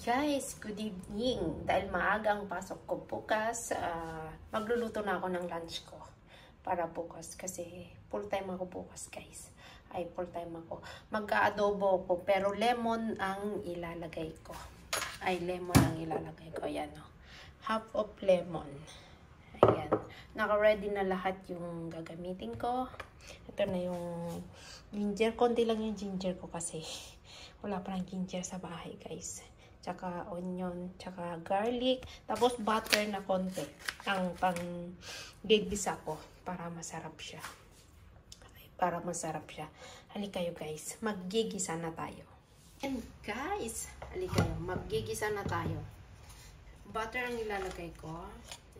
Guys, good evening. Dahil maaga ang pasok ko bukas, magluluto na ako ng lunch ko para bukas kasi full time ako bukas, guys. Ay, full time ako. Mag-aadobo ko pero lemon ang ilalagay ko. Ay, lemon ang ilalagay ko. Ayan, oh. Half of lemon. Ayan. Naka-ready na lahat yung gagamitin ko. Ito na yung ginger. Konti lang yung ginger ko kasi wala pa ng ginger sa bahay, guys. Tsaka onion, tsaka garlic, tapos butter na konti ang pang-gigisa ko para masarap siya. Para masarap siya. Halika kayo, guys. Maggigisa na tayo. And guys, halika kayo. Maggigisa na tayo. Butter ang ilalagay ko.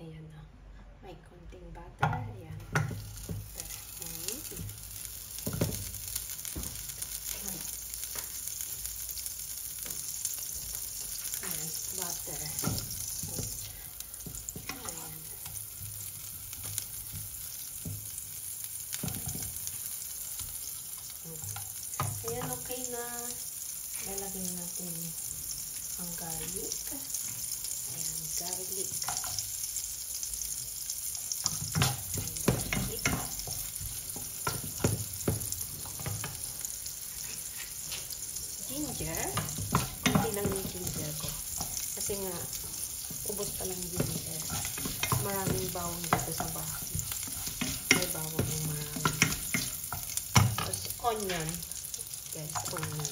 Ayan na. May konting butter. Ayan. Butter. Ayan, okay na. Lalagay natin ang garlic. Ayan, garlic. Ginger. Hindi lang yung ginger ko. Kasi nga, ubos pa lang ginger. Maraming bawang dito sa bahay. May bawang ng marami. Tapos, onion. Guys, onion.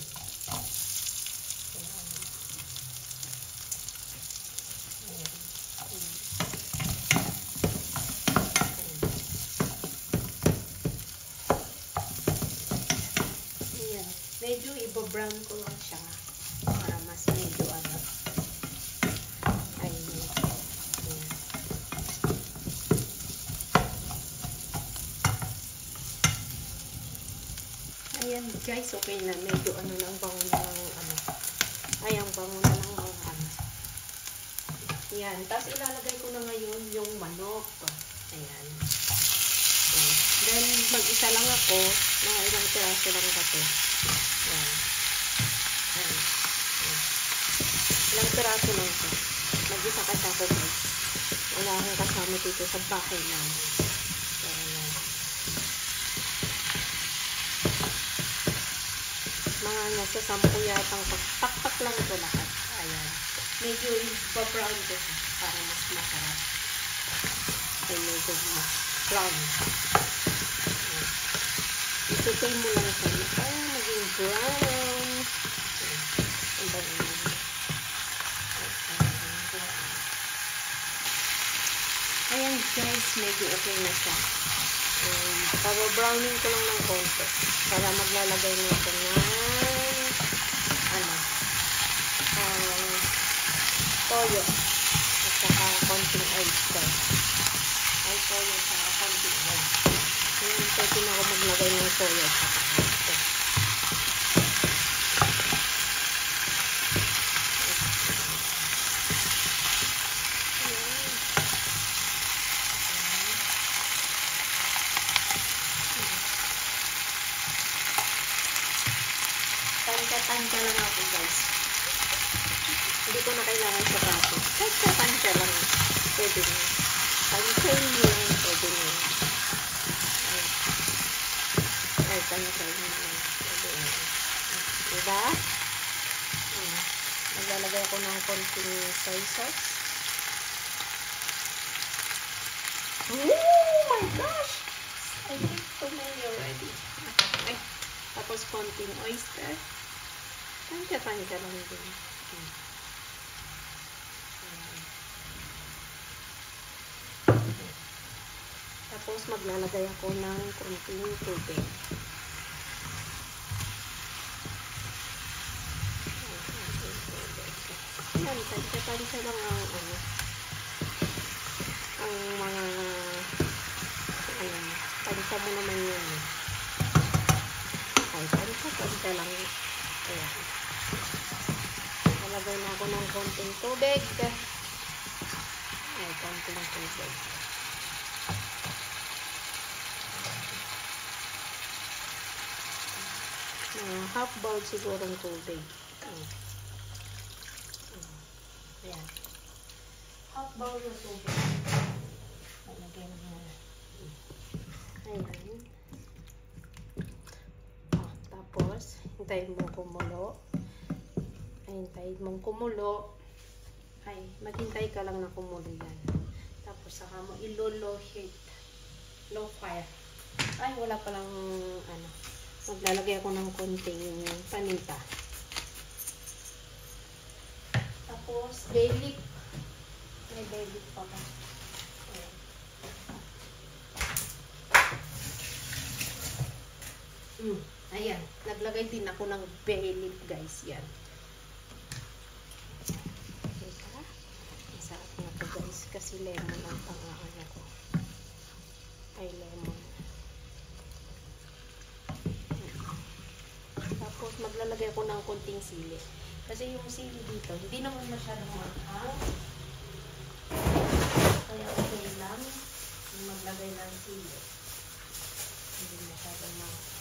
Ayan. Ayan. Medyo iba-brown ko lang siya. Para mas medyo ano. Ayan guys, okay na. Medyo ano lang, bango na lang ano. Ayan, bango na lang ang ano. Ayan. Tapos ilalagay ko na ngayon yung manok. Ayan. Ayan. Then mag-isa lang ako. Mga ilang piraso lang ba ito. Ayan. Ayan. Ayan. Ilang piraso lang ito. Mag-isa kasi ako guys. Wala akong kasama dito sa bahay lang. Ayan. Mga nasa 10 yatang pakpak lang ito lahat. Ayan. Medyo iba-brown ko para mas masarap. Ay, medyo mas brown. Itutoy mo lang sa maging brown. Ang bango naman. Ayan guys, medyo okay na siya. Paba-browning ko lang ng konti para maglalagay nito ng toyo at saka konting oyster. Ay, toyo at saka konting oil. Ayan, pwede na ako maglagay ng toyo at saka oyster. Tansya lang ako guys. Hindi ko na kailangan sapatos. Kasi tansya lang. Pwede na. Tansya lang. Pwede na. Ay, tansya lang. Pwede na. Diba? Maglalagay ako ng konting soy sauce. Oh my gosh! I think familiar already. Ay, tapos konting oyster. Tansya lang din. Tapos maglalagay ako ng konting tubig. Ayan, tansya lang ang ano. Ang mga ayan, tansya mo naman yun. Ay, tansya lang. Ayan. Nalagay na ako ng konting tubig. Ay, konting tubig. Half bowl siguro ng tubig. Ayan. Half bowl na tubig. Malagay na muna. Ayan. Tapos, hintayin mong kumulo. Hintayin mong kumulo. Ay, maghintay ka lang na kumulo yan. Tapos, saka mo ilo-low heat. Low fire. Ay, wala palang, ano, maglalagay ako ng konting paninta. Tapos, bay leaf. May bay leaf pa ba? Ayan. Naglagay din ako ng bay leaf, guys. Yan. Diba? Masarap na ito, guys. Kasi lemon ang pang-ano ko. Ay, lemon. Tapos, maglalagay ko ng konting sili. Kasi yung sili dito, hindi naman masyadong maghang. Kaya okay lang yung maglagay ng sili. Hindi masyadong maghang.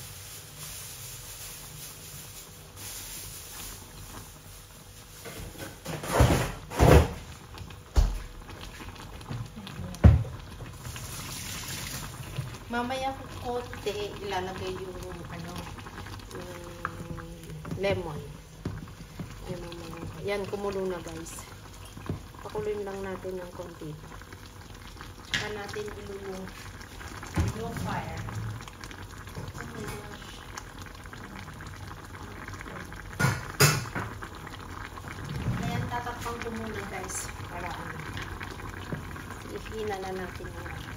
Mamaya konti ilalagay yung ano, yung lemon. Yan, mamaya. Yan, kumulo na, guys. Pakuloyin lang natin ng konti. Saka natin ilulong low fire. Oh my gosh. Ayan, tatakpang ko muna, guys. Para ano. Ihina na natin yung ano.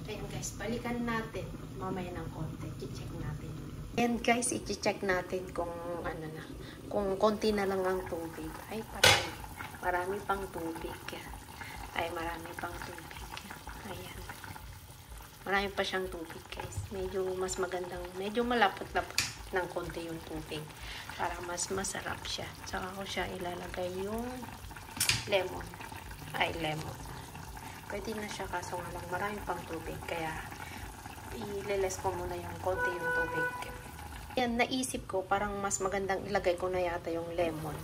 Ayan, guys. Balikan natin. Mamaya ng konti. I-check natin. Ayan, guys. I-check natin kung ano na. Kung konti na lang ang tubig. Ay, marami pang tubig. Ay, marami pang tubig. Ayan. Marami pa siyang tubig, guys. Medyo mas magandang, medyo malapot-lapot ng konti yung tubig. Para mas masarap siya. Saka ko siya ilalagay yung lemon. Ay, lemon. Pwede na siya, kaso nga lang marami pang tubig. Kaya, ililes ko muna yung konti yung tubig. Yan, naisip ko, parang mas magandang ilagay ko na yata yung lemon.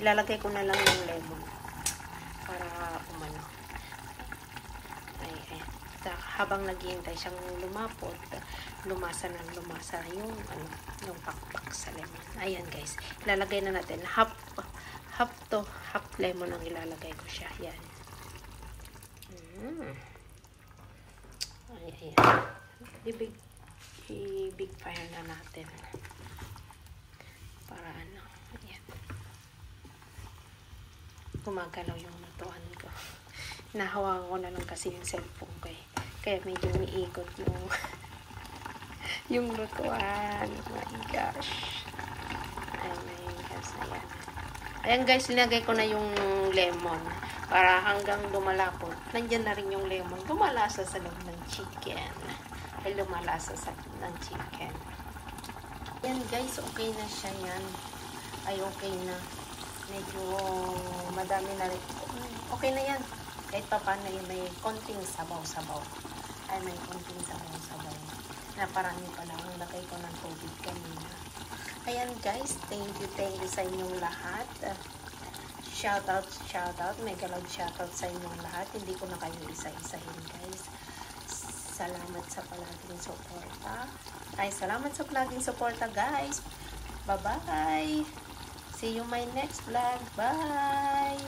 Ilalagay ko na lang yung lemon. Para umano. Ay. Habang naghihintay siyang lumapot, lumasa yung, ano, yung pakpak sa lemon. Ayan, guys. Ilalagay na natin. Half lemon ang ilalagay ko siya. Yan. Ayan. I-big fire na natin. Para ano. Ayan. Gumagalaw yung lutuan ko. Nahawakan ko na lang kasi yung cellphone ko eh. Kaya medyo umiikot yung yung lutuan. Oh my gosh. Ayan, guys. Ayan. Ayan, guys. Linagay ko na yung lemon. Para hanggang lumalapot. Nandyan na rin yung lemon. Lumalasa sa loob ng chicken. Ay, lumalasa sa loob ng chicken. Ayan, guys. Okay na siya yan. Ay, okay na. Medyo madami na rin. Okay na yan. Kahit pa paano may konting sabaw-sabaw. Ay, may konting sabaw-sabaw. Na parami pa lang ang lagay ko ng tubig kanina. Ayan, guys. Thank you sa inyong lahat. Shoutout. Mega love shoutout sa inyong lahat. Hindi ko na kayo isa-isahin, guys. Salamat sa palaging suporta. Ay, salamat sa palaging suporta, guys. Bye-bye. See you my next vlog. Bye!